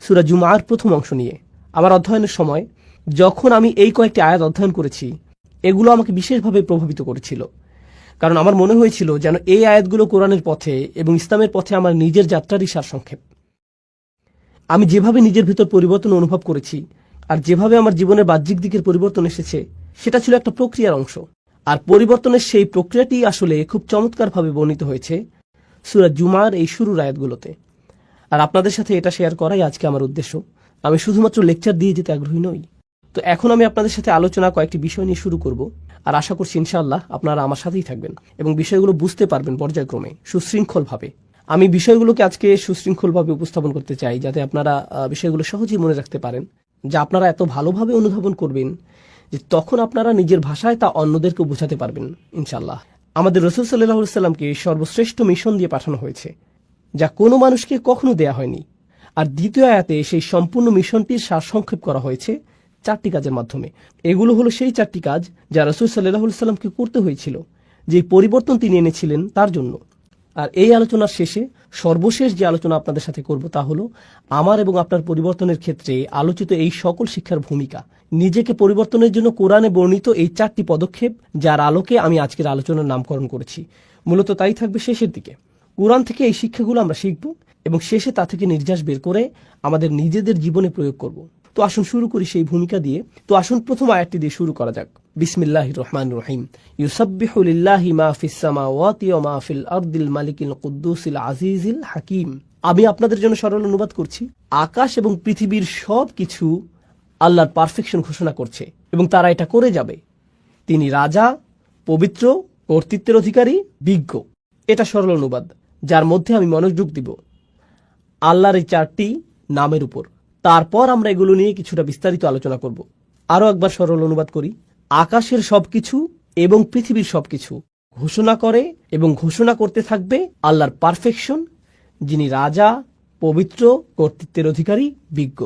সূরা জুমার প্রথম অংশ নিয়ে। আমার অধ্যয়নের সময় যখন আমি এই কয়েকটি আয়াত অধ্যয়ন করেছি, এগুলো আমাকে বিশেষভাবে প্রভাবিত করেছিল। কারণ আমার মনে হয়েছিল যেন এই আয়াতগুলো কোরআনের পথে এবং ইসলামের পথে আমার নিজের যাত্রারই সারসংক্ষেপ। আমি যেভাবে নিজের ভিতর পরিবর্তন অনুভব করেছি আর যেভাবে আমার জীবনের বাহ্যিক দিকের পরিবর্তন এসেছে, সেটা ছিল একটা প্রক্রিয়ার অংশ। আর পরিবর্তনের সেই প্রক্রিয়াটি আসলে খুব চমৎকারভাবে বর্ণিত হয়েছে সূরা জুমার এই শুরুর আয়াতগুলোতে। আর আপনাদের সাথে এটা শেয়ার করাই আজকে আমার উদ্দেশ্য। আমি শুধুমাত্র লেকচার দিয়ে যেতে আগ্রহী নই। তো এখন আমি আপনাদের সাথে আলোচনা কয়েকটি বিষয় নিয়ে শুরু করব, আর আশা করছি ইনশাআল্লাহ আপনারা আমার সাথেই থাকবেন এবং বিষয়গুলো বুঝতে পারবেন পর্যায়ক্রমে, সুশৃঙ্খলভাবে। আমি বিষয়গুলোকে আজকে সুশৃঙ্খলভাবে উপস্থাপন করতে চাই যাতে আপনারা বিষয়গুলো সহজেই মনে রাখতে পারেন, যা আপনারা এত ভালোভাবে অনুধাবন করবেন যে তখন আপনারা নিজের ভাষায় তা অন্যদেরকে বোঝাতে পারবেন ইনশাআল্লাহ। আমাদের রাসূল সাল্লাল্লাহু আলাইহি সাল্লামকে সর্বশ্রেষ্ঠ মিশন দিয়ে পাঠানো হয়েছে, যা কোনো মানুষকে কখনো দেয়া হয়নি। আর দ্বিতীয় আয়াতে সেই সম্পূর্ণ মিশনটির সারসংক্ষেপ করা হয়েছে 4টি কাজের মাধ্যমে। এগুলো হলো সেই 4টি কাজ যা রাসূল সাল্লাল্লাহু আলাইহি সাল্লামকে করতে হয়েছিল, যে পরিবর্তন তিনি এনেছিলেন তার জন্য। আর এই আলোচনার শেষে সর্বশেষ যে আলোচনা আপনাদের সাথে করব তা হলো আমার এবং আপনার পরিবর্তনের ক্ষেত্রে আলোচিত এই সকল শিক্ষার ভূমিকা, নিজেকে পরিবর্তনের জন্য কোরআনে বর্ণিত এই 4টি পদক্ষেপ, যার আলোকে আমি আজকের আলোচনার নামকরণ করেছি। মূলত তাই থাকবে শেষের দিকে। কোরআন থেকে এই শিক্ষাগুলো আমরা শিখব এবং শেষে তা থেকে নির্যাস বের করে আমাদের নিজেদের জীবনে প্রয়োগ করব। তো আসুন শুরু করি সেই ভূমিকা দিয়ে। তো আসুন প্রথম আয়াতটি দিয়ে শুরু করা যাক। বিসমিল্লাহির রহমানির রহিম। ইউসাব্বিহু লিল্লাহি মা ফিস সামাওয়াতি ওয়া মা ফিল আরদিল মালিকিল কুদ্দুসিল আজিজিল হাকিম। আমি আপনাদের জন্য সরল অনুবাদ করছি। আকাশ এবং পৃথিবীর সব কিছু আল্লাহর পারফেকশন ঘোষণা করছে এবং তারা এটা করে যাবে। তিনি রাজা, পবিত্র, কর্তৃত্বের অধিকারী, বিজ্ঞ। এটা সরল অনুবাদ, যার মধ্যে আমি মনোযোগ দিব আল্লাহর এই 4টি নামের উপর। তারপর আমরা এগুলো নিয়ে কিছুটা বিস্তারিত আলোচনা করব। আরও একবার সরল অনুবাদ করি। আকাশের সবকিছু এবং পৃথিবীর সবকিছু ঘোষণা করে এবং ঘোষণা করতে থাকবে আল্লাহর পারফেকশন, যিনি রাজা, পবিত্র, কর্তৃত্বের অধিকারী, বিজ্ঞ।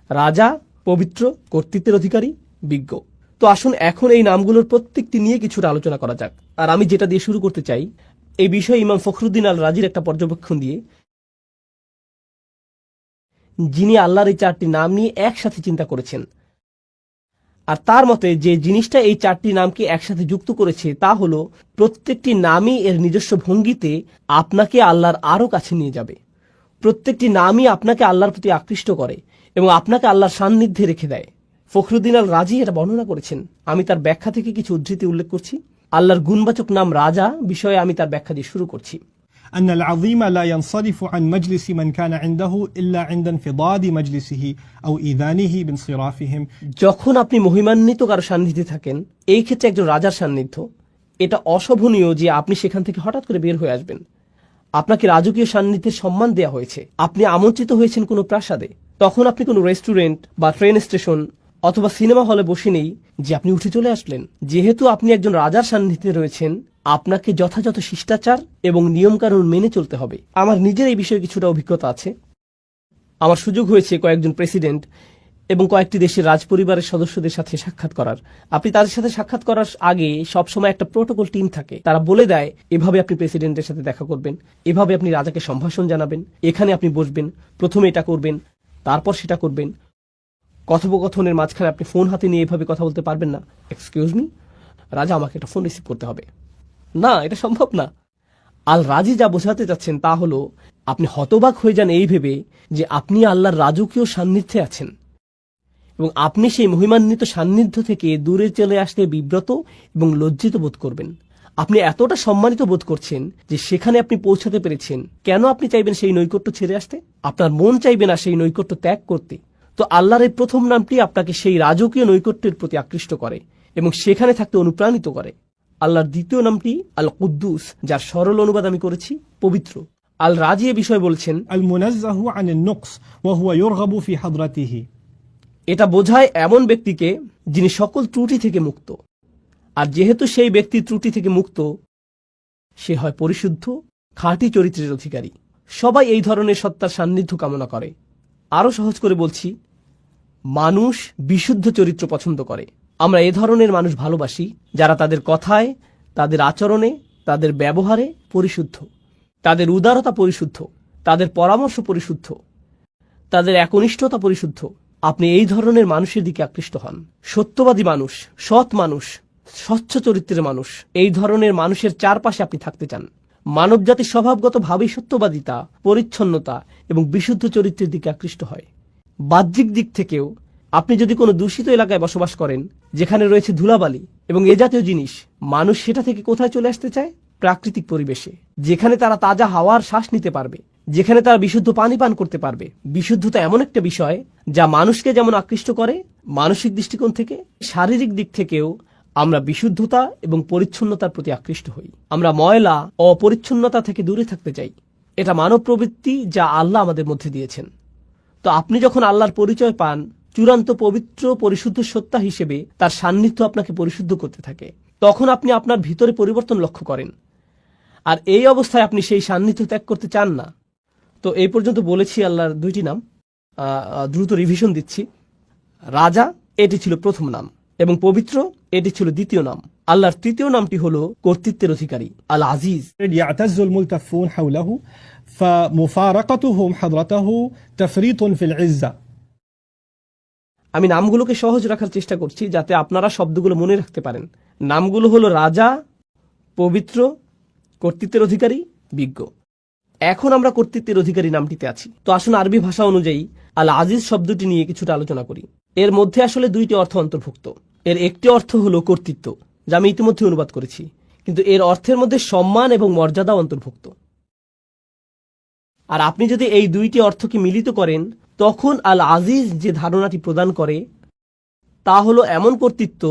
রাজা, পবিত্র, কর্তৃত্বের অধিকারী, বিজ্ঞ। তো আসুন এখন এই নামগুলোর প্রত্যেকটি নিয়ে কিছুটা আলোচনা করা যাক। আর আমি যেটা দিয়ে শুরু করতে চাই, এই বিষয়ে ইমাম ফখরুদ্দিন আল রাজির একটা পর্যবেক্ষণ দিয়ে, যিনি আল্লাহর এই 4টি নাম নিয়ে একসাথে চিন্তা করেছেন। আর তার মতে যে জিনিসটা এই 4টি নামকে একসাথে যুক্ত করেছে তা হলো প্রত্যেকটি নামই এর নিজস্ব ভঙ্গিতে আপনাকে আল্লাহর আরও কাছে নিয়ে যাবে। প্রত্যেকটি নামই আপনাকে আল্লাহর প্রতি আকৃষ্ট করে এবং আপনাকে আল্লাহর সান্নিধ্যে রেখে দেয়। ফখরুদ্দিন আল রাজি এটা বর্ণনা করেছেন। আমি তার ব্যাখ্যা থেকে কিছু উদ্ধৃতি উল্লেখ করছি। আল্লাহর গুণবাচক নাম রাজা বিষয়ে আমি তার ব্যাখ্যা দিয়ে শুরু করছি। أن العظيم لا ينصرف عن مجلس من كان عنده إلا عند انفضاد مجلسه أو إذانه بانصرافهم। যখন আপনি মহিমান্বিত কারো সান্নিধ্যে থাকেন, এই ক্ষেত্রে একজন রাজার সান্নিধ্য, এটা অশোভনীয় যে আপনি সেখান থেকে হঠাৎ করে বের হয়ে আসবেন। আপনাকে রাজকীয় সান্নিধ্যের সম্মান দেওয়া হয়েছে। আপনি আমন্ত্রিত হয়েছেন কোনো প্রাসাদে। তখন আপনি কোনো রেস্টুরেন্ট বা ট্রেন স্টেশন অথবা সিনেমা হলে বসে নেই যে আপনি উঠে চলে আসলেন। যেহেতু আপনি একজন রাজার সান্নিধ্যে রয়েছেন, আপনাকে যথাযথ শিষ্টাচার এবং নিয়মকানুন মেনে চলতে হবে। আমার নিজের এই বিষয়ে কিছুটা অভিজ্ঞতা আছে। আমার সুযোগ হয়েছে কয়েকজন প্রেসিডেন্ট এবং কয়েকটি দেশের রাজপরিবারের সদস্যদের সাথে সাক্ষাৎ করার। আপনি তাদের সাথে সাক্ষাৎ করার আগে সবসময় একটা প্রোটোকল টিম থাকে। তারা বলে দেয় এভাবে আপনি প্রেসিডেন্টের সাথে দেখা করবেন, এভাবে আপনি রাজাকে সম্ভাষণ জানাবেন, এখানে আপনি বসবেন, প্রথমে এটা করবেন, তারপর সেটা করবেন। কথোপকথনের মাঝখানে আপনি ফোন হাতে নিয়ে এভাবে কথা বলতে পারবেন না। এক্সকিউজ মি, রাজা, আমাকে একটা ফোন রিসিভ করতে হবে। না, এটা সম্ভব না। আল রাজি যা বোঝাতে চাচ্ছেন তা হলো আপনি হতবাক হয়ে যান এই ভেবে যে আপনি আল্লাহর রাজকীয় সান্নিধ্যে আছেন এবং আপনি সেই মহিমান্বিত সান্নিধ্য থেকে দূরে চলে আসতে বিব্রত এবং লজ্জিত বোধ করবেন। আপনি এতটা সম্মানিত বোধ করছেন যে সেখানে আপনি পৌঁছাতে পেরেছেন। কেন আপনি চাইবেন সেই নৈকট্য ছেড়ে আসতে? আপনার মন চাইবে না সেই নৈকট্য ত্যাগ করতে। তো আল্লাহর এই প্রথম নামটি আপনাকে সেই রাজকীয় নৈকট্যের প্রতি আকৃষ্ট করে এবং সেখানে থাকতে অনুপ্রাণিত করে। আল্লাহর দ্বিতীয় নামটি আল কুদ্দুস, যার সরল অনুবাদ আমি করেছি পবিত্র। আল রাজি এ বিষয়ে বলছেন, المنزه عن النقص وهو يرغب في حضرته। এটা বোঝায় এমন ব্যক্তিকে যিনি সকল ত্রুটি থেকে মুক্ত। আর যেহেতু সেই ব্যক্তি ত্রুটি থেকে মুক্ত, সে হয় পরিশুদ্ধ, খাঁটি চরিত্রের অধিকারী। সবাই এই ধরনের সত্তার সান্নিধ্য কামনা করে। আরও সহজ করে বলছি, মানুষ বিশুদ্ধ চরিত্র পছন্দ করে। আমরা এ ধরনের মানুষ ভালোবাসি যারা তাদের কথায়, তাদের আচরণে, তাদের ব্যবহারে পরিশুদ্ধ, তাদের উদারতা পরিশুদ্ধ, তাদের পরামর্শ পরিশুদ্ধ, তাদের একনিষ্ঠতা পরিশুদ্ধ। আপনি এই ধরনের মানুষের দিকে আকৃষ্ট হন। সত্যবাদী মানুষ, সৎ মানুষ, স্বচ্ছ চরিত্রের মানুষ, এই ধরনের মানুষের চারপাশে আপনি থাকতে চান। মানবজাতির স্বভাবগতভাবেই সত্যবাদিতা, পরিচ্ছন্নতা এবং বিশুদ্ধ চরিত্রের দিকে আকৃষ্ট হয়। বাহ্যিক দিক থেকেও আপনি যদি কোনো দূষিত এলাকায় বসবাস করেন যেখানে রয়েছে ধুলাবালি এবং এ জাতীয় জিনিস, মানুষ সেটা থেকে কোথায় চলে আসতে চায়? প্রাকৃতিক পরিবেশে, যেখানে তারা তাজা হাওয়ার শ্বাস নিতে পারবে, যেখানে তারা বিশুদ্ধ পানি পান করতে পারবে। বিশুদ্ধতা এমন একটা বিষয় যা মানুষকে যেমন আকৃষ্ট করে মানসিক দৃষ্টিকোণ থেকে, শারীরিক দিক থেকেও আমরা বিশুদ্ধতা এবং পরিচ্ছন্নতার প্রতি আকৃষ্ট হই। আমরা ময়লা, অপরিচ্ছন্নতা থেকে দূরে থাকতে চাই। এটা মানব প্রবৃত্তি যা আল্লাহ আমাদের মধ্যে দিয়েছেন। তো আপনি যখন আল্লাহর পরিচয় পান চূড়ান্ত পবিত্র পরিশুদ্ধ সত্তা হিসেবে, তার সান্নিধ্য আপনাকে পরিশুদ্ধ করতে থাকে। তখন আপনি আপনার ভিতরে পরিবর্তন লক্ষ্য করেন। আর এই অবস্থায় আপনি সেই সান্নিধ্য ত্যাগ করতে চান না। তো এই পর্যন্ত বলেছি আল্লাহর 2টি নাম। দ্রুত রিভিশন দিচ্ছি। রাজা, এটি ছিল প্রথম নাম, এবং পবিত্র, এটি ছিল দ্বিতীয় নাম। আল্লাহর তৃতীয় নামটি হলো কর্তৃত্বের অধিকারী, আল আজিজ। يعتز الملتفون حوله فمفارقتهم حضرته تفريط في العزة। আমি নামগুলোকে সহজ রাখার চেষ্টা করছি যাতে আপনারা শব্দগুলো মনে রাখতে পারেন। নামগুলো হলো রাজা, পবিত্র, কর্তৃত্বের অধিকারী, বিজ্ঞ। এখন আমরা কর্তৃত্বের অধিকারী নামটিতে আছি। তো আসুন আরবি ভাষা অনুযায়ী আল আজিজ শব্দটি নিয়ে কিছুটা আলোচনা করি। এর মধ্যে আসলে দুইটি অর্থ অন্তর্ভুক্ত। এর একটি অর্থ হলো কর্তৃত্ব, যা আমি ইতিমধ্যে অনুবাদ করেছি, কিন্তু এর অর্থের মধ্যে সম্মান এবং মর্যাদা অন্তর্ভুক্ত। আর আপনি যদি এই দুইটি অর্থকে মিলিত করেন, তখন আল আজিজ যে ধারণাটি প্রদান করে তা হলো এমন কর্তৃত্ব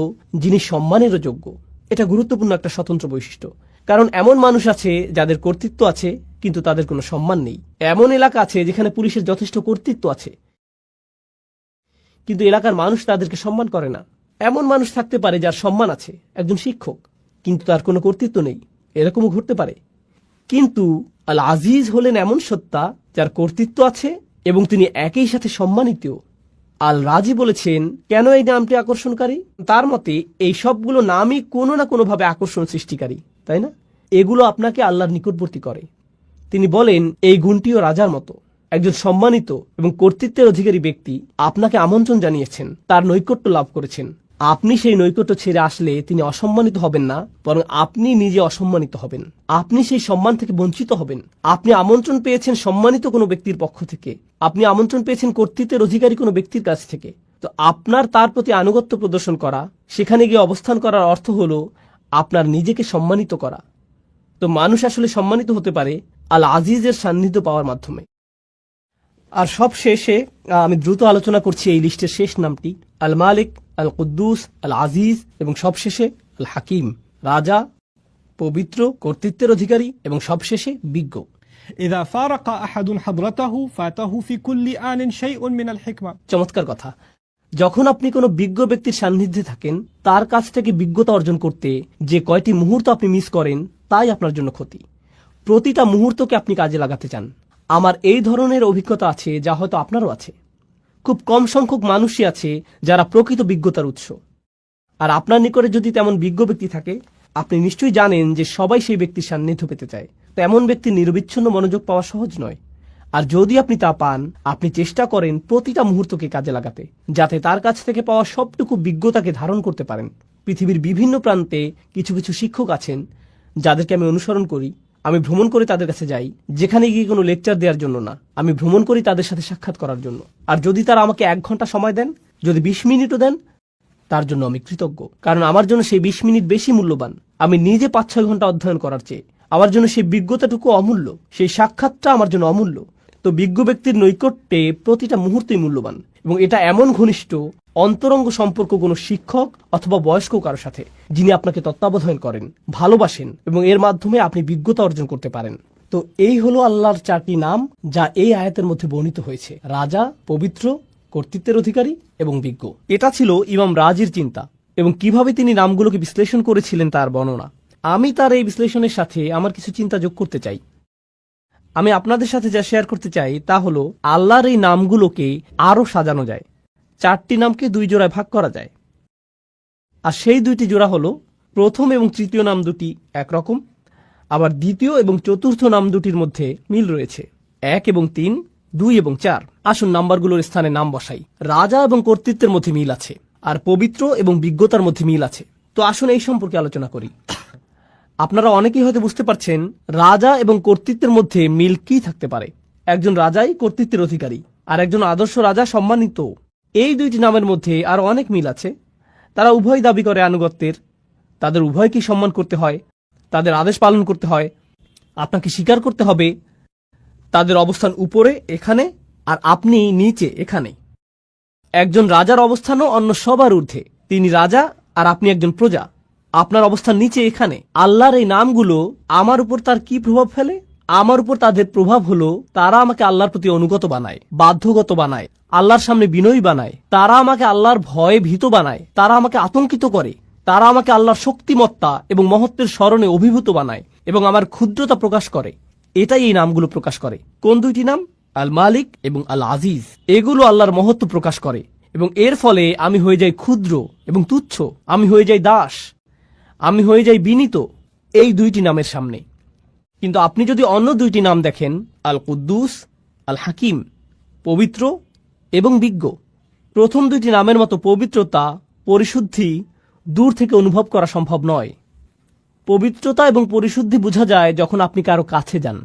যিনি সম্মানেরও যোগ্য। এটা গুরুত্বপূর্ণ একটা স্বতন্ত্র বৈশিষ্ট্য, কারণ এমন মানুষ আছে যাদের কর্তৃত্ব আছে কিন্তু তাদের কোনো সম্মান নেই। এমন এলাকা আছে যেখানে পুলিশের যথেষ্ট কর্তৃত্ব আছে কিন্তু এলাকার মানুষ তাদেরকে সম্মান করে না। এমন মানুষ থাকতে পারে যার সম্মান আছে, একজন শিক্ষক, কিন্তু তার কোনো কর্তৃত্ব নেই, এরকমও ঘটতে পারে। কিন্তু আল আজিজ হলেন এমন সত্তা যার কর্তৃত্ব আছে এবং তিনি একই সাথে সম্মানিত। আল রাজি বলেছেন, কেন এই নামটি আকর্ষণকারী? তার মতে এই সবগুলো নামই কোনো না কোনোভাবে আকর্ষণ সৃষ্টিকারী, তাই না? এগুলো আপনাকে আল্লাহর নিকটবর্তী করে। তিনি বলেন, এই গুণটিও রাজার মতো। একজন সম্মানিত এবং কর্তৃত্বের অধিকারী ব্যক্তি আপনাকে আমন্ত্রণ জানিয়েছেন, তার নৈকট্য লাভ করেছেন। আপনি সেই নৈকট্য ছেড়ে আসলে তিনি অসম্মানিত হবেন না, বরং আপনি নিজে অসম্মানিত হবেন। আপনি সেই সম্মান থেকে বঞ্চিত হবেন। আপনি আমন্ত্রণ পেয়েছেন সম্মানিত কোনো ব্যক্তির পক্ষ থেকে, আপনি আমন্ত্রণ পেয়েছেন কর্তৃত্বের অধিকারী কোনো ব্যক্তির কাছ থেকে। তো আপনার তার প্রতি আনুগত্য প্রদর্শন করা, সেখানে গিয়ে অবস্থান করার অর্থ হলো আপনার নিজেকে সম্মানিত করা। তো মানুষ আসলে সম্মানিত হতে পারে আল আজিজের সান্নিধ্য পাওয়ার মাধ্যমে। আর সব শেষে আমি দ্রুত আলোচনা করছি এই লিস্টের শেষ নামটি, আল মালিক, আল কুদ্দুস, আল আজিজ এবং সবশেষে আল হাকিম, রাজা, পবিত্র, কর্তৃত্বের অধিকারী এবং সবশেষে বিজ্ঞ। إذا فارق أحد حضرته فاته في كل آن شيء من الحكمة। চমৎকার কথা। যখন আপনি কোনো বিজ্ঞ ব্যক্তির সান্নিধ্যে থাকেন, তার কাছ থেকে বিজ্ঞতা অর্জন করতে যে কয়টি মুহূর্ত আপনি মিস করেন তাই আপনার জন্য ক্ষতি। প্রতিটা মুহূর্তকে আপনি কাজে লাগাতে চান। আমার এই ধরনের অভিজ্ঞতা আছে, যা হয়তো আপনারও আছে। খুব কম সংখ্যক মানুষই আছে যারা প্রকৃত বিজ্ঞতার উৎস। আর আপনার নিকটে যদি তেমন বিজ্ঞ ব্যক্তি থাকে, আপনি নিশ্চয়ই জানেন যে সবাই সেই ব্যক্তির সান্নিধ্য পেতে চায়। তো এমন ব্যক্তির নিরবিচ্ছিন্ন মনোযোগ পাওয়া সহজ নয়। আর যদি আপনি তা পান, আপনি চেষ্টা করেন প্রতিটা মুহূর্তকে কাজে লাগাতে, যাতে তার কাছ থেকে পাওয়া সবটুকু বিজ্ঞতাকে ধারণ করতে পারেন। পৃথিবীর বিভিন্ন প্রান্তে কিছু কিছু শিক্ষক আছেন যাদেরকে আমি অনুসরণ করি। আমি ভ্রমণ করে তাদের কাছে যাই, যেখানে গিয়ে কোনো লেকচার দেওয়ার জন্য না, আমি ভ্রমণ করি তাদের সাথে সাক্ষাৎ করার জন্য। আর যদি তারা আমাকে 1 ঘন্টা সময় দেন, যদি 20 মিনিটও দেন, তার জন্য আমি কৃতজ্ঞ, কারণ আমার জন্য সেই 20 মিনিট বেশি মূল্যবান আমি নিজে 5-6 ঘন্টা অধ্যয়ন করার চেয়ে। আমার জন্য সেই বিজ্ঞতাটুকু অমূল্য, সেই সাক্ষাৎটা আমার জন্য অমূল্য। তো বিজ্ঞ ব্যক্তির নৈকট্যে প্রতিটা মুহূর্তই মূল্যবান, এবং এটা এমন ঘনিষ্ঠ অন্তরঙ্গ সম্পর্ক কোনো শিক্ষক অথবা বয়স্ক কারো সাথে, যিনি আপনাকে তত্ত্বাবধান করেন, ভালোবাসেন এবং এর মাধ্যমে আপনি বিজ্ঞতা অর্জন করতে পারেন। তো এই হলো আল্লাহর 4টি নাম যা এই আয়াতের মধ্যে বর্ণিত হয়েছে: রাজা, পবিত্র, কর্তৃত্বের অধিকারী এবং বিজ্ঞ। এটা ছিল ইমাম রাজির চিন্তা, এবং কিভাবে তিনি নামগুলোকে বিশ্লেষণ করেছিলেন তার বর্ণনা। আমি তার এই বিশ্লেষণের সাথে আমার কিছু চিন্তা যোগ করতে চাই। আমি আপনাদের সাথে যা শেয়ার করতে চাই তা হলো, আল্লাহর এই নামগুলোকে আরো সাজানো যায়। 4টি নামকে 2 জোড়ায় ভাগ করা যায়, আর সেই 2টি জোড়া হলো, প্রথম এবং তৃতীয় নাম দুটি একরকম, আবার দ্বিতীয় এবং চতুর্থ নাম দুটির মধ্যে মিল রয়েছে। 1 এবং 3, 2 এবং 4। আসুন নাম্বারগুলোর স্থানে নাম বসাই। রাজা এবং কর্তৃত্বের মধ্যে মিল আছে, আর পবিত্র এবং বিজ্ঞতার মধ্যে মিল আছে। তো আসুন এই সম্পর্কে আলোচনা করি। আপনারা অনেকেই হয়তো বুঝতে পারছেন রাজা এবং কর্তৃত্বের মধ্যে মিল কি থাকতে পারে। একজন রাজাই কর্তৃত্বের অধিকারী, আর একজন আদর্শ রাজা সম্মানিত। এই 2টি নামের মধ্যে আরো অনেক মিল আছে। তারা উভয় দাবি করে আনুগত্যের, তাদের উভয়কেই সম্মান করতে হয়, তাদের আদেশ পালন করতে হয়। আপনাকে স্বীকার করতে হবে তাদের অবস্থান উপরে এখানে, আর আপনি নিচে এখানে। একজন রাজার অবস্থানও অন্য সবার ঊর্ধ্বে। তিনি রাজা আর আপনি একজন প্রজা। আপনার অবস্থান নিচে এখানে। আল্লাহর এই নামগুলো আমার উপর তার কি প্রভাব ফেলে? আমার উপর তাদের প্রভাব হলো, তারা আমাকে আল্লাহর প্রতি অনুগত বানায়, বাধ্যগত বানায়, আল্লাহর সামনে বিনয়ী বানায়। তারা আমাকে আল্লাহর ভয়ে ভীত বানায়, তারা আমাকে আতঙ্কিত করে, তারা আমাকে আল্লাহর শক্তিমত্তা এবং মহত্বের স্মরণে অভিভূত বানায় এবং আমার ক্ষুদ্রতা প্রকাশ করে। এটাই এই নামগুলো প্রকাশ করে। কোন 2টি নাম? আল মালিক এবং আল আজিজ। এগুলো আল্লাহর মহত্ব প্রকাশ করে, এবং এর ফলে আমি হয়ে যাই ক্ষুদ্র এবং তুচ্ছ, আমি হয়ে যাই দাস, আমি হয়ে যাই বিনীত এই 2টি নামের সামনে। কিন্তু আপনি যদি অন্য 2টি নাম দেখেন, আল কুদ্দুস, আল হাকিম, পবিত্র এবং বিজ্ঞ, প্রথম 2টি নামের মতো পবিত্রতা, পরিশুদ্ধি দূর থেকে অনুভব করা সম্ভব নয়। পবিত্রতা এবং পরিশুদ্ধি বোঝা যায় যখন আপনি কারো কাছে যান।